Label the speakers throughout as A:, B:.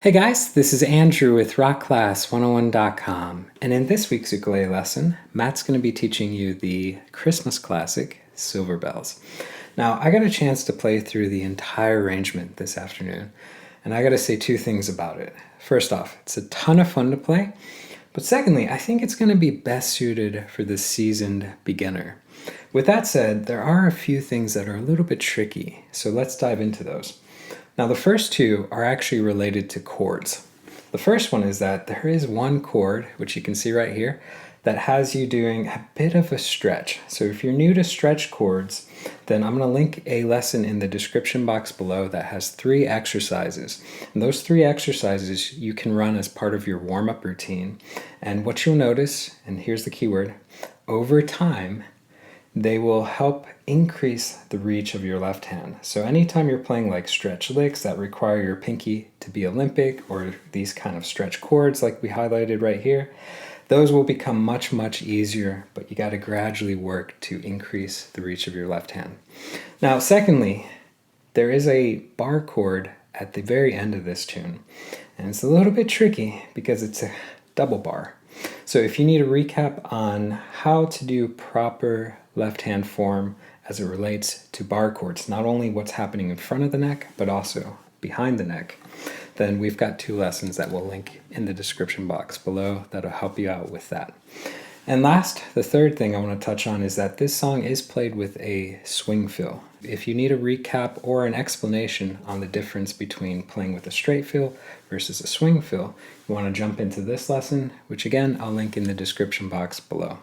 A: Hey guys, this is Andrew with rockclass101.com, and in this week's ukulele lesson, Matt's going to be teaching you the Christmas classic, Silver Bells. Now, I got a chance to play through the entire arrangement this afternoon, and I got to say two things about it. First off, it's a ton of fun to play, but secondly, I think it's going to be best suited for the seasoned beginner. With that said, there are a few things that are a little bit tricky, so let's dive into those. Now the first two are actually related to chords. The first one is that there is one chord, which you can see right here, that has you doing a bit of a stretch. So if you're new to stretch chords, then I'm going to link a lesson in the description box below that has 3 exercises. And those 3 exercises you can run as part of your warm-up routine. And what you'll notice, and here's the keyword, over time, they will help increase the reach of your left hand. So anytime you're playing like stretch licks that require your pinky to be Olympic, or these kind of stretch chords like we highlighted right here, those will become much, much easier, but you got to gradually work to increase the reach of your left hand. Now, secondly, there is a bar chord at the very end of this tune, and it's a little bit tricky because it's a double bar. So if you need a recap on how to do proper left hand form as it relates to bar chords, not only what's happening in front of the neck, but also behind the neck, then we've got 2 lessons that we'll link in the description box below that'll help you out with that. And last, the third thing I want to touch on is that this song is played with a swing fill. If you need a recap or an explanation on the difference between playing with a straight fill versus a swing fill, you want to jump into this lesson, which again, I'll link in the description box below.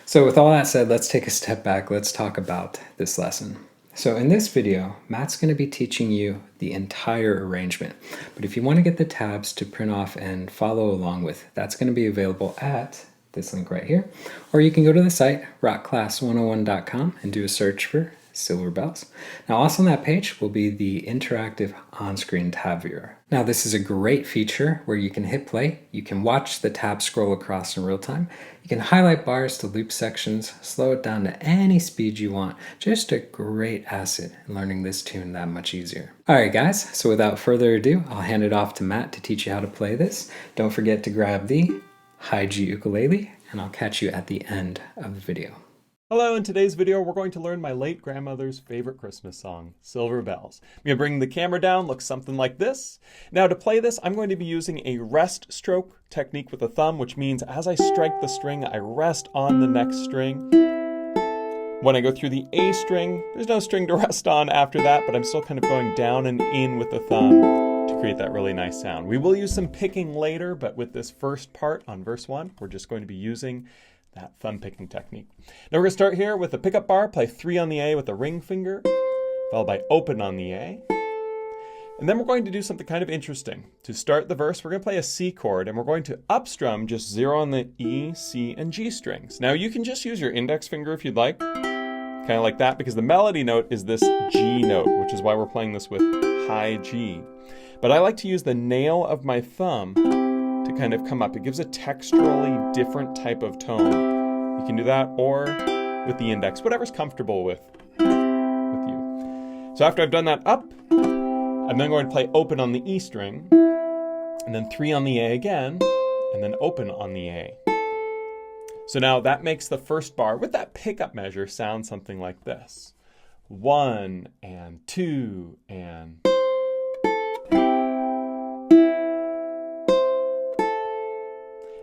A: So with all that said, let's take a step back. Let's talk about this lesson. So in this video, Matt's going to be teaching you the entire arrangement. But if you want to get the tabs to print off and follow along with, that's going to be available at this link right here. Or you can go to the site, rockclass101.com, and do a search for Silver Bells. Now also on that page will be the interactive on-screen tab viewer. Now this is a great feature where you can hit play, you can watch the tab scroll across in real time, you can highlight bars to loop sections, slow it down to any speed you want. Just a great asset in learning this tune that much easier. Alright guys, so without further ado, I'll hand it off to Matt to teach you how to play this. Don't forget to grab the high G ukulele, and I'll catch you at the end of the video.
B: Hello, in today's video we're going to learn my late grandmother's favorite Christmas song, Silver Bells. I'm going to bring the camera down, looks something like this. Now to play this, I'm going to be using a rest stroke technique with the thumb, which means as I strike the string, I rest on the next string. When I go through the A string, there's no string to rest on after that, but I'm still kind of going down and in with the thumb to create that really nice sound. We will use some picking later, but with this first part on verse 1, we're just going to be using that thumb picking technique. Now we're going to start here with the pickup bar, play 3 on the A with the ring finger, followed by open on the A. And then we're going to do something kind of interesting. To start the verse, we're going to play a C chord, and we're going to upstrum just 0 on the E, C, and G strings. Now you can just use your index finger if you'd like, kind of like that, because the melody note is this G note, which is why we're playing this with high G. But I like to use the nail of my thumb to kind of come up. It gives a texturally different type of tone. You can do that or with the index, whatever's comfortable with you. So after I've done that up, I'm then going to play open on the E string, and then 3 on the A again, and then open on the A. So now that makes the first bar with that pickup measure sound something like this. 1 and 2 and...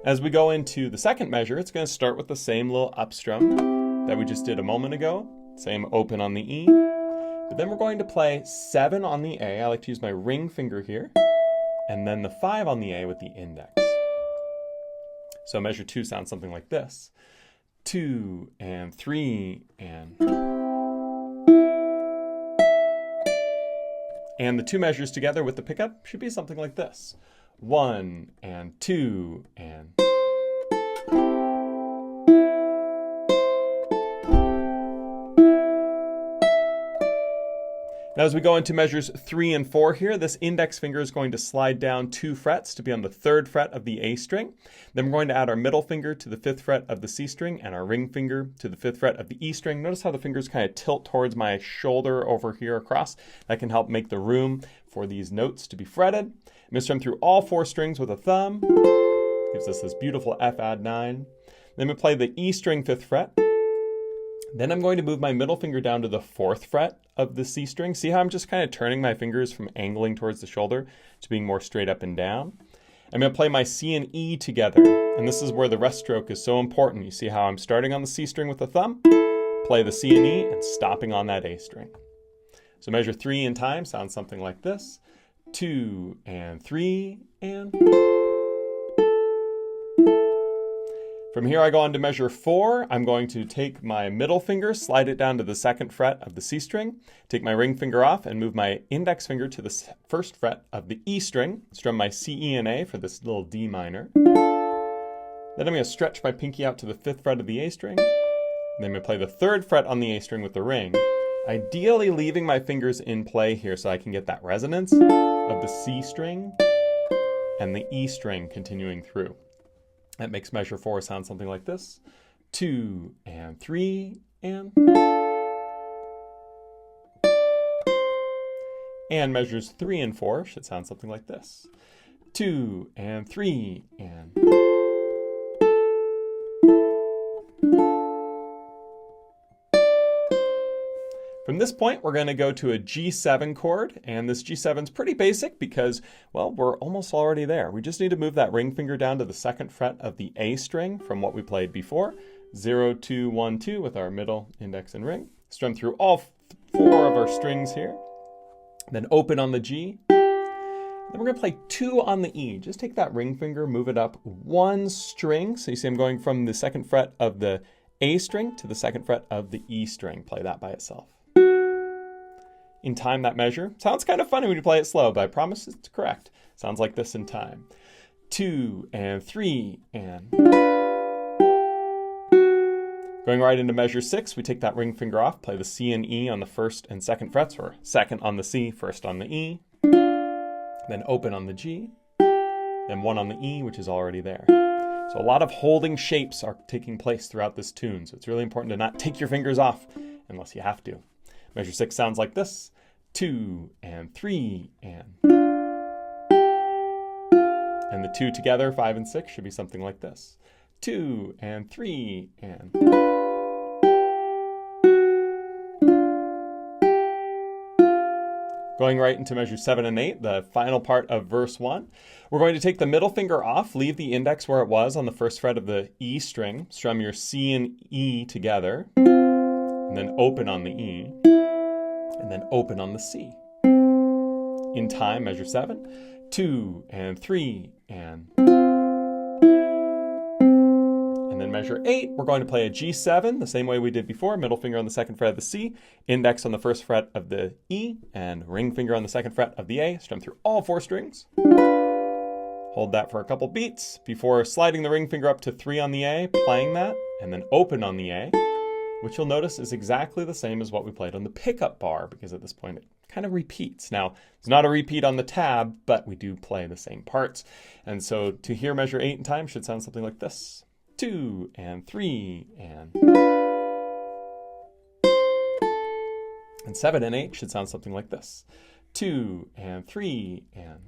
B: As we go into the second measure, it's going to start with the same little upstrum that we just did a moment ago. Same open on the E. But then we're going to play 7 on the A. I like to use my ring finger here. And then the 5 on the A with the index. So measure 2 sounds something like this. 2 and 3 and... And the 2 measures together with the pickup should be something like this. 1 and 2 and... Now as we go into measures 3 and 4 here, this index finger is going to slide down 2 frets to be on the 3rd fret of the A string. Then we're going to add our middle finger to the 5th fret of the C string and our ring finger to the 5th fret of the E string. Notice how the fingers kind of tilt towards my shoulder over here across. That can help make the room for these notes to be fretted. I'm going to strum through all 4 strings with a thumb. Gives us this beautiful F add 9. Then I'm going to play the E string 5th fret. Then I'm going to move my middle finger down to the 4th fret of the C string. See how I'm just kind of turning my fingers from angling towards the shoulder to being more straight up and down? I'm going to play my C and E together, and this is where the rest stroke is so important. You see how I'm starting on the C string with the thumb, play the C and E, and stopping on that A string. So measure 3 in time sounds something like this. 2 and 3 and... From here I go on to measure 4. I'm going to take my middle finger, slide it down to the 2nd fret of the C string, take my ring finger off and move my index finger to the 1st fret of the E string, strum my C, E, and A for this little D minor. Then I'm going to stretch my pinky out to the 5th fret of the A string. Then I'm going to play the 3rd fret on the A string with the ring, ideally leaving my fingers in play here so I can get that resonance of the C string and the E string continuing through. That makes measure 4 sound something like this. 2 and 3 and... And measures 3 and 4 should sound something like this. 2 and 3 and... From this point, we're going to go to a G7 chord, and this G7 is pretty basic because, well, we're almost already there. We just need to move that ring finger down to the 2nd fret of the A string from what we played before. 0, 2, 1, 2 with our middle, index, and ring. Strum through all 4 of our strings here. Then open on the G. Then we're going to play 2 on the E. Just take that ring finger, move it up 1 string. So you see I'm going from the 2nd fret of the A string to the 2nd fret of the E string. Play that by itself. In time, that measure sounds kind of funny when you play it slow, but I promise it's correct. Sounds like this in time. 2 and 3 and... Going right into measure 6, we take that ring finger off, play the C and E on the 1st and 2nd frets, or 2nd on the C, 1st on the E, then open on the G, then 1 on the E, which is already there. So a lot of holding shapes are taking place throughout this tune, so it's really important to not take your fingers off unless you have to. Measure 6 sounds like this. 2 and 3 and... And the 2 together, 5 and 6, should be something like this. 2 and 3 and... Going right into measure 7 and 8, the final part of verse 1. We're going to take the middle finger off, leave the index where it was on the 1st fret of the E string, strum your C and E together, and then open on the E, and then open on the C. In time, measure 7, 2 and 3 and... And then measure 8, we're going to play a G7, the same way we did before, middle finger on the 2nd fret of the C, index on the 1st fret of the E, and ring finger on the 2nd fret of the A, strum through all 4 strings. Hold that for a couple beats before sliding the ring finger up to 3 on the A, playing that, and then open on the A, which you'll notice is exactly the same as what we played on the pickup bar, because at this point it kind of repeats. Now, it's not a repeat on the tab, but we do play the same parts. And so to hear measure 8 in time should sound something like this. 2 and 3 and... And 7 and 8 should sound something like this. 2 and 3 and...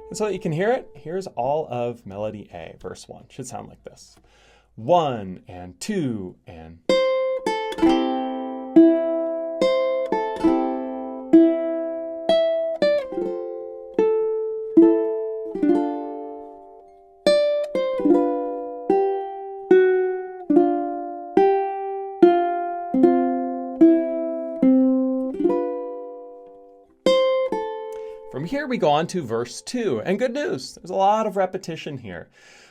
B: And so that you can hear it, here's all of melody A, verse 1. Should sound like this. 1 and 2 and... From here we go on to verse 2, and good news, there's a lot of repetition here.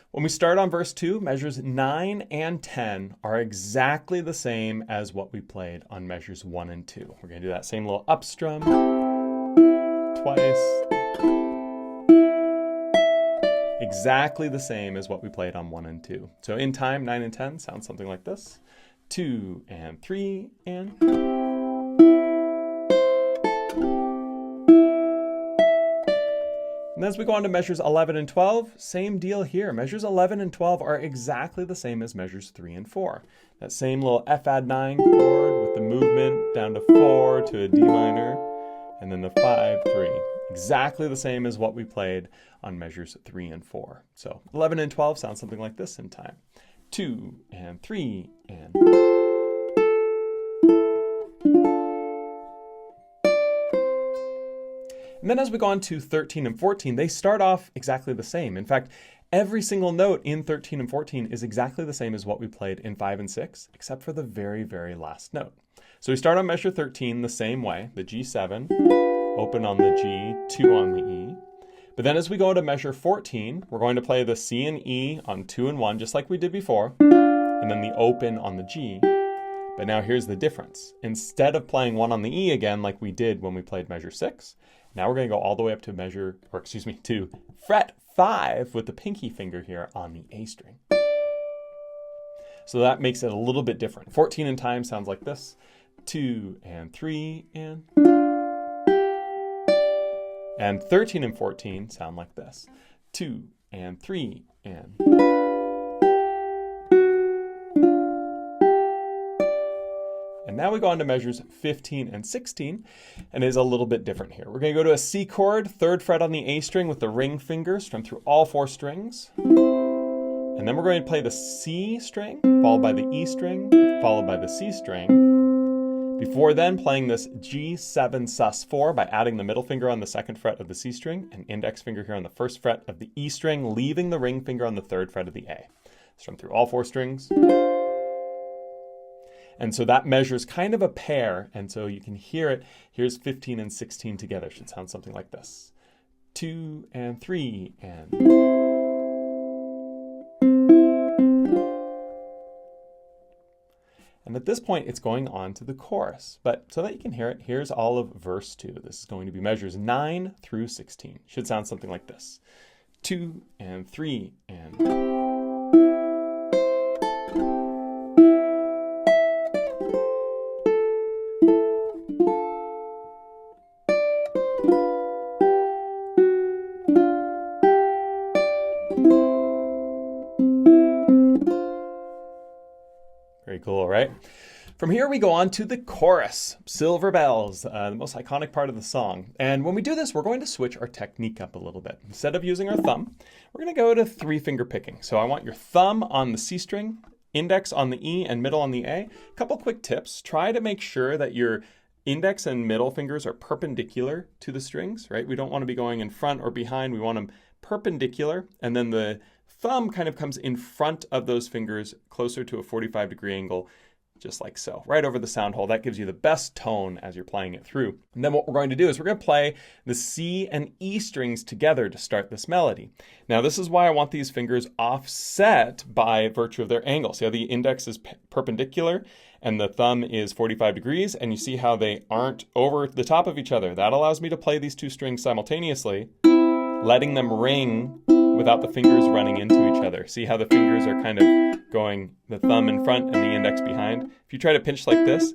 B: When we start on verse 2, measures 9 and 10 are exactly the same as what we played on measures 1 and 2. We're going to do that same little up strum twice. Exactly the same as what we played on 1 and 2. So in time, 9 and 10 sounds something like this. 2 and 3 and... And as we go on to measures 11 and 12, same deal here. Measures 11 and 12 are exactly the same as measures 3 and 4. That same little F add 9 chord with the movement down to 4 to a D minor, and then the 5, 3. Exactly the same as what we played on measures 3 and 4. So 11 and 12 sound something like this in time. 2 and 3 and... And then as we go on to 13 and 14, they start off exactly the same. In fact, every single note in 13 and 14 is exactly the same as what we played in 5 and 6, except for the very, very last note. So we start on measure 13 the same way, the G7, open on the G, 2 on the E. But then as we go to measure 14, we're going to play the C and E on 2 and 1, just like we did before, and then the open on the G. But now here's the difference. Instead of playing 1 on the E again like we did when we played measure 6, now we're going to go all the way up to to fret 5 with the pinky finger here on the A string. So that makes it a little bit different. 14 in time sounds like this. 2 and 3 and... And 13 and 14 sound like this. 2 and 3 and... And now we go on to measures 15 and 16, and it is a little bit different here. We're going to go to a C chord, 3rd fret on the A string with the ring finger, strum through all 4 strings. And then we're going to play the C string, followed by the E string, followed by the C string. Before then, playing this G7 sus4 by adding the middle finger on the 2nd fret of the C string, and index finger here on the 1st fret of the E string, leaving the ring finger on the 3rd fret of the A. Strum through all 4 strings. And so that measures kind of a pair, and so you can hear it. Here's 15 and 16 together. It should sound something like this. 2 and 3 and... And at this point, it's going on to the chorus. But so that you can hear it, here's all of verse 2. This is going to be measures 9 through 16. Should sound something like this. 2 and 3 and... Very cool, right? From here we go on to the chorus, Silver Bells, the most iconic part of the song. And when we do this, we're going to switch our technique up a little bit. Instead of using our thumb, we're going to go to 3-finger picking. So I want your thumb on the C string, index on the E, and middle on the A. A couple quick tips. Try to make sure that your index and middle fingers are perpendicular to the strings, right? We don't want to be going in front or behind. We want them perpendicular, and then the thumb kind of comes in front of those fingers closer to a 45-degree angle, just like so, right over the sound hole. That gives you the best tone as you're playing it through. And then what we're going to do is we're going to play the C and E strings together to start this melody. Now this is why I want these fingers offset by virtue of their angle. See how the index is perpendicular and the thumb is 45 degrees, and you see how they aren't over the top of each other. That allows me to play these 2 strings simultaneously, letting them ring without the fingers running into each other. See how the fingers are kind of going, the thumb in front and the index behind. If you try to pinch like this,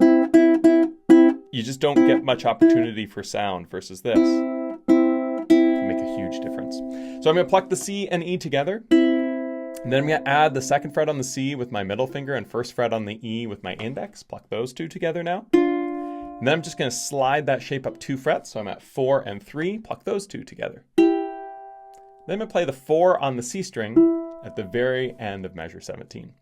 B: you just don't get much opportunity for sound versus this. It can make a huge difference. So I'm going to pluck the C and E together. And then I'm going to add the 2nd fret on the C with my middle finger and 1st fret on the E with my index. Pluck those 2 together now. And then I'm just going to slide that shape up 2 frets. So I'm at 4 and 3. Pluck those 2 together. Then I'm going to play the 4 on the C string at the very end of measure 17.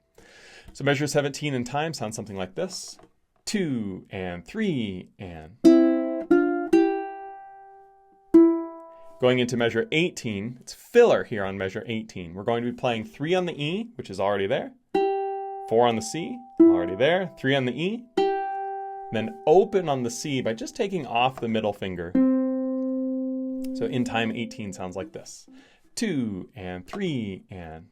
B: So measure 17 in time sounds something like this. 2 and 3 and... Going into measure 18, it's filler here on measure 18. We're going to be playing 3 on the E, which is already there. 4 on the C, already there. 3 on the E. Then open on the C by just taking off the middle finger. So in time 18 sounds like this. 2 and 3 and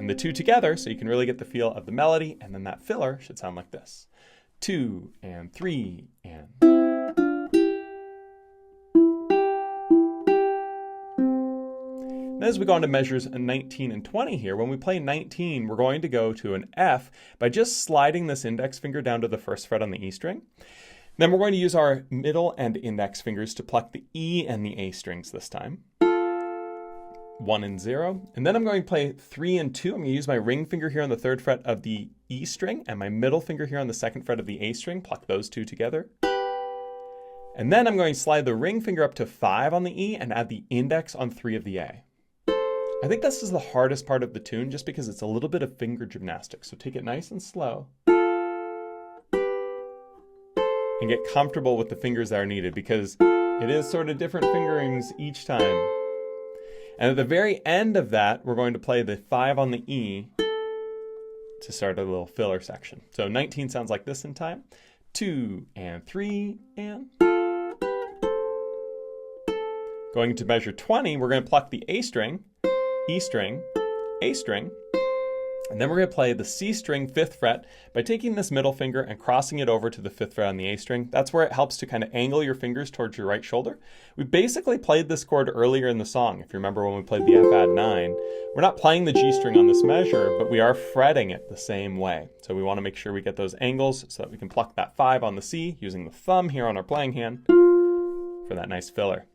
B: the 2 together so you can really get the feel of the melody, and then that filler should sound like this. 2 and 3 and... Then as we go on to measures 19 and 20 here, when we play 19, we're going to go to an F by just sliding this index finger down to the 1st fret on the E string. Then we're going to use our middle and index fingers to pluck the E and the A strings this time. 1 and 0. And then I'm going to play 3 and 2. I'm going to use my ring finger here on the 3rd fret of the E string and my middle finger here on the 2nd fret of the A string. Pluck those two together. And then I'm going to slide the ring finger up to 5 on the E and add the index on 3 of the A. I think this is the hardest part of the tune just because it's a little bit of finger gymnastics. So take it nice and slow. And get comfortable with the fingers that are needed because it is sort of different fingerings each time. And at the very end of that, we're going to play the 5 on the E to start a little filler section. So 19 sounds like this in time. 2 and 3 and... Going into measure 20, we're going to pluck the A string, E string, A string, and then we're going to play the C string 5th fret by taking this middle finger and crossing it over to the 5th fret on the A string. That's where it helps to kind of angle your fingers towards your right shoulder. We basically played this chord earlier in the song. If you remember when we played the F add 9, we're not playing the G string on this measure, but we are fretting it the same way. So we want to make sure we get those angles so that we can pluck that 5 on the C using the thumb here on our playing hand for that nice filler.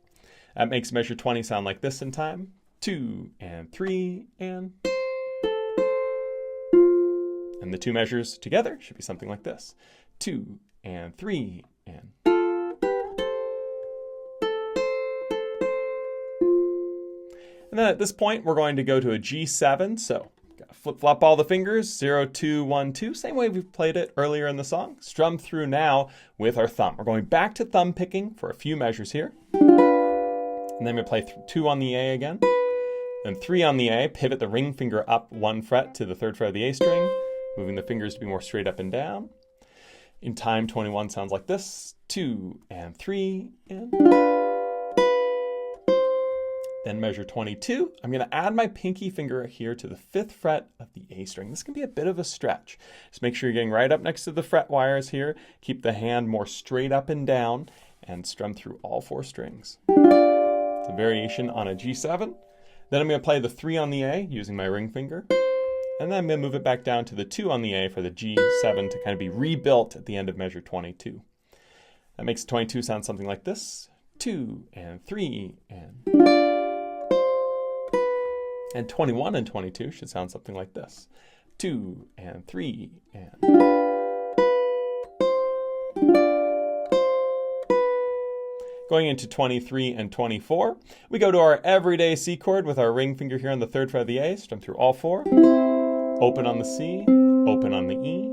B: That makes measure 20 sound like this in time. 2 and 3 and... And the two measures together should be something like this. 2 and 3 and... And then at this point, we're going to go to a G7. So flip-flop all the fingers, 0, 2, 1, 2. Same way we've played it earlier in the song. Strum through now with our thumb. We're going back to thumb picking for a few measures here. And then we play 2 on the A again. Then 3 on the A, pivot the ring finger up 1 fret to the 3rd fret of the A string, moving the fingers to be more straight up and down. In time, 21 sounds like this. 2 and 3 and... Then measure 22. I'm going to add my pinky finger here to the 5th fret of the A string. This can be a bit of a stretch. Just make sure you're getting right up next to the fret wires here. Keep the hand more straight up and down and strum through all 4 strings. It's a variation on a G7. Then I'm going to play the 3 on the A using my ring finger. And then I'm going to move it back down to the 2 on the A for the G7 to kind of be rebuilt at the end of measure 22. That makes 22 sound something like this. 2 and 3 and... And 21 and 22 should sound something like this. 2 and 3 and... Going into 23 and 24, we go to our everyday C chord with our ring finger here on the 3rd fret of the A, strum through all 4. Open on the C, open on the E.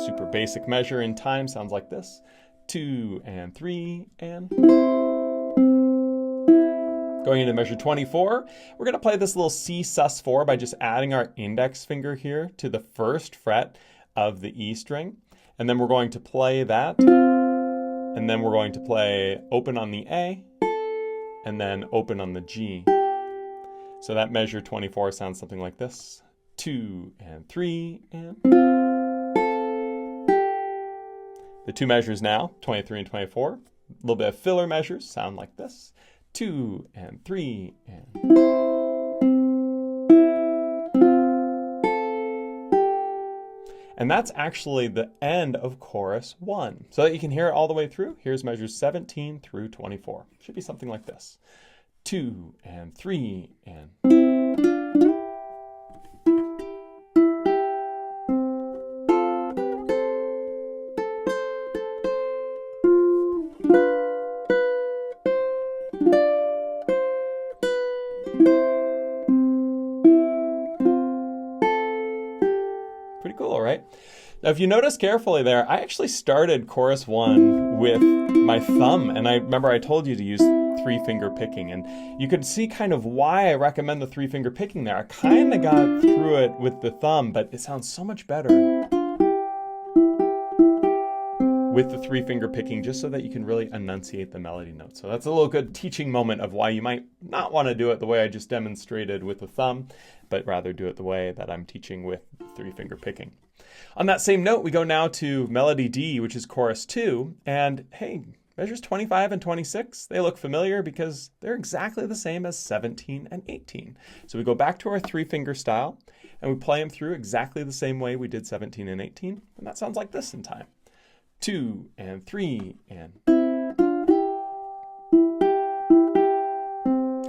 B: Super basic measure in time sounds like this. 2 and 3 and... Going into measure 24, we're going to play this little C sus4 by just adding our index finger here to the 1st fret of the E string. And then we're going to play that. And then we're going to play open on the A, and then open on the G. So that measure 24 sounds something like this. 2 and 3 and... The two measures now, 23 and 24, a little bit of filler measures sound like this. 2 and 3 and... And that's actually the end of chorus 1. So that you can hear it all the way through, here's measures 17 through 24. Should be something like this. 2 and 3 and... Pretty cool, right? Now, if you notice carefully there, I actually started chorus 1 with my thumb, and I remember I told you to use 3-finger picking, and you could see kind of why I recommend the 3-finger picking there. I kind of got through it with the thumb, but it sounds so much better with the 3-finger picking, just so that you can really enunciate the melody notes. So that's a little good teaching moment of why you might not want to do it the way I just demonstrated with the thumb, but rather do it the way that I'm teaching with 3-finger picking. On that same note, we go now to melody D, which is chorus 2, and hey, measures 25 and 26, they look familiar because they're exactly the same as 17 and 18. So we go back to our 3-finger style, and we play them through exactly the same way we did 17 and 18, and that sounds like this in time. 2 and 3 and...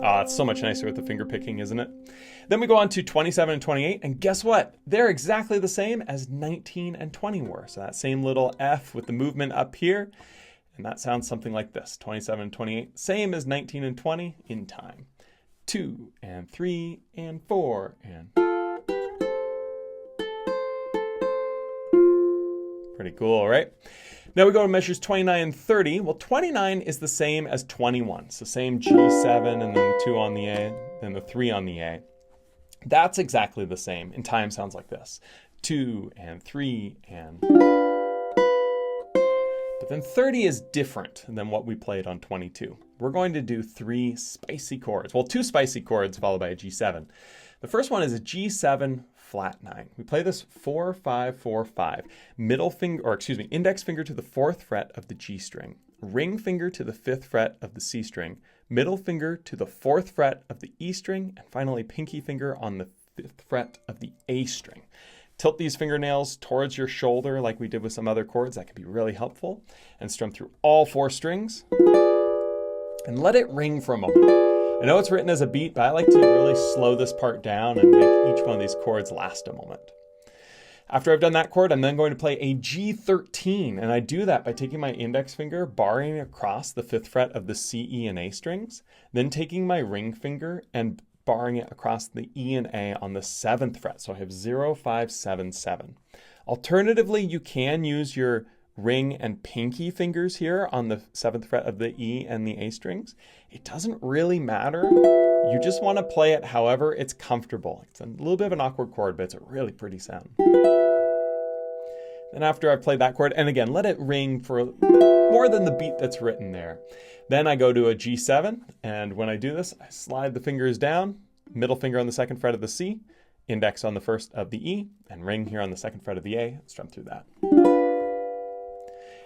B: Ah, it's so much nicer with the finger picking, isn't it? Then we go on to 27 and 28, and guess what? They're exactly the same as 19 and 20 were. So that same little F with the movement up here, and that sounds something like this. 27 and 28, same as 19 and 20 in time. 2 and 3 and 4 and... Pretty cool, right? Now we go to measures 29 and 30. Well, 29 is the same as 21. So same G7 and then the 2 on the A, then the 3 on the A. That's exactly the same. In time sounds like this. 2 and 3 and... But then 30 is different than what we played on 22. We're going to do 3 spicy chords. Well, 2 spicy chords followed by a G7. The first one is a G7 flat 9. We play this 4, 5, 4, 5. Index finger to the 4th fret of the G string. Ring finger to the 5th fret of the C string. Middle finger to the 4th fret of the E string. And finally, pinky finger on the 5th fret of the A string. Tilt these fingernails towards your shoulder like we did with some other chords. That can be really helpful. And strum through all 4 strings. And let it ring for a moment. I know it's written as a beat, but I like to really slow this part down and make each one of these chords last a moment. After I've done that chord, I'm then going to play a G13, and I do that by taking my index finger, barring across the 5th fret of the C, E, and A strings, then taking my ring finger and barring it across the E and A on the 7th fret. So I have 0, 5, 7, 7. Alternatively, you can use your ring and pinky fingers here on the 7th fret of the E and the A strings. It doesn't really matter. You just want to play it however it's comfortable. It's a little bit of an awkward chord, but it's a really pretty sound. Then after I've played that chord, and again, let it ring for more than the beat that's written there. Then I go to a G7, and when I do this, I slide the fingers down, middle finger on the 2nd fret of the C, index on the 1st of the E, and ring here on the 2nd fret of the A, strum through that.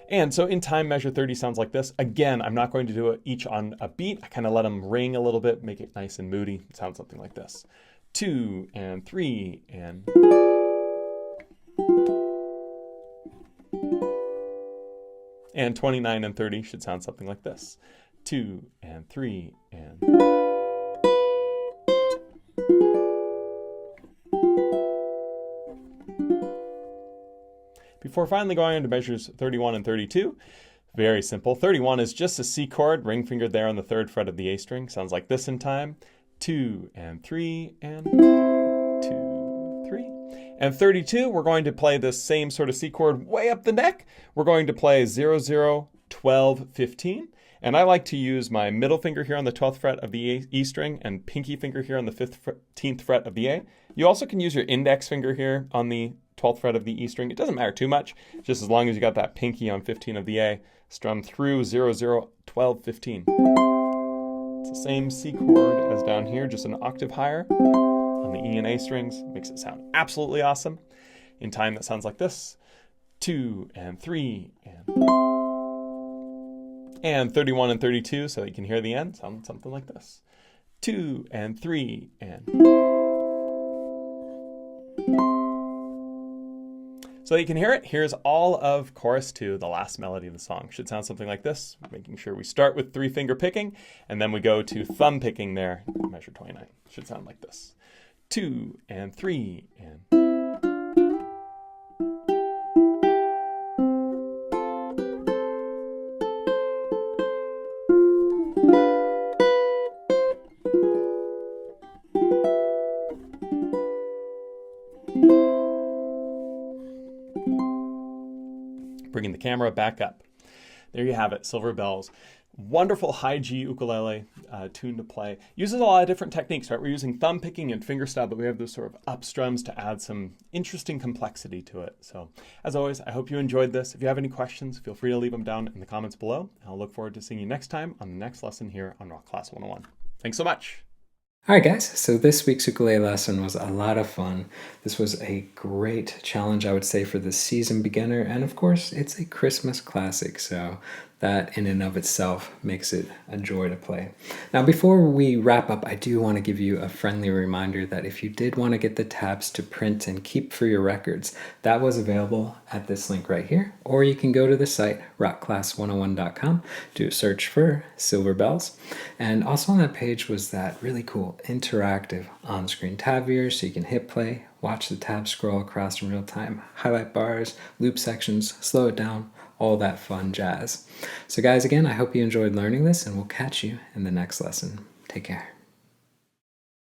B: And so in time, measure 30 sounds like this. Again, I'm not going to do it each on a beat. I kind of let them ring a little bit, make it nice and moody. It sounds something like this. 2 and 3 and... And 29 and 30 should sound something like this. 2 and 3 and... Before finally going into measures 31 and 32, very simple. 31 is just a C chord, ring finger there on the 3rd fret of the A string. Sounds like this in time. 2 and 3 and 2, 3. And 32, we're going to play this same sort of C chord way up the neck. We're going to play 0, 0, 12, 15. And I like to use my middle finger here on the 12th fret of the E string and pinky finger here on the 15th fret of the A. You also can use your index finger here on the 12th fret of the E string. It doesn't matter too much, just as long as you got that pinky on 15 of the A. Strum through 0, 0, 12, 15. It's the same C chord as down here, just an octave higher on the E and A strings. Makes it sound absolutely awesome. In time, that sounds like this. 2 and 3 and 31 and 32, so you can hear the end, sound something like this. 2 and 3 and... So you can hear it. Here's all of chorus 2, the last melody of the song. Should sound something like this, making sure we start with 3-finger picking, and then we go to thumb picking there, measure 29. Should sound like this. 2 and 3 and... Bringing the camera back up. There you have it, Silver Bells. Wonderful high G ukulele tune to play. Uses a lot of different techniques, right? We're using thumb picking and fingerstyle, but we have those sort of up strums to add some interesting complexity to it. So as always, I hope you enjoyed this. If you have any questions, feel free to leave them down in the comments below. I'll look forward to seeing you next time on the next lesson here on Rock Class 101. Thanks so much.
A: All right, guys, so this week's ukulele lesson was a lot of fun. This was a great challenge, I would say, for the seasoned beginner. And of course, it's a Christmas classic, so that in and of itself makes it a joy to play. Now, before we wrap up, I do want to give you a friendly reminder that if you did want to get the tabs to print and keep for your records, that was available at this link right here, or you can go to the site rockclass101.com, do a search for Silver Bells, and also on that page was that really cool interactive on-screen tab viewer, so you can hit play, watch the tab scroll across in real time, highlight bars, loop sections, slow it down, all that fun jazz. So guys, again, I hope you enjoyed learning this, and we'll catch you in the next lesson. Take care.